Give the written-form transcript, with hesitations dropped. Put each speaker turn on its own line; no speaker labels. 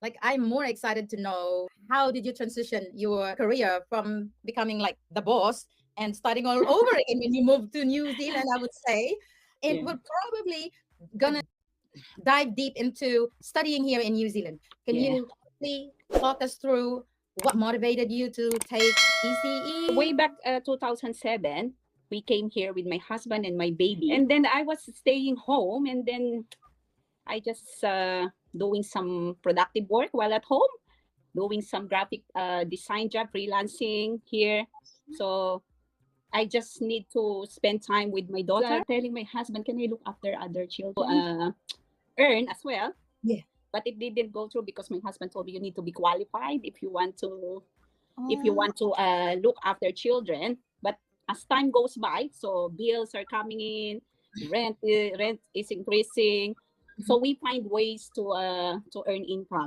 Like, I'm more excited to know, how did you transition your career from becoming like the boss and starting all over again when you moved to New Zealand, I would say. And
Yeah.
we're probably gonna dive deep into studying here in New Zealand. Can
Yeah.
you quickly talk us through what motivated you to take
Way
PCE?
back 2007, we came here with my husband and my baby. And then I was staying home, and then I just doing some productive work while at home, doing some graphic design job, freelancing here. So I just need to spend time with my daughter. Telling my husband, can I look after other children? Earn as well.
Yeah.
But it didn't go through because my husband told me you need to be qualified if you want to
Oh,
look after children. But as time goes by, so bills are coming in, rent is increasing, so we find ways to earn income.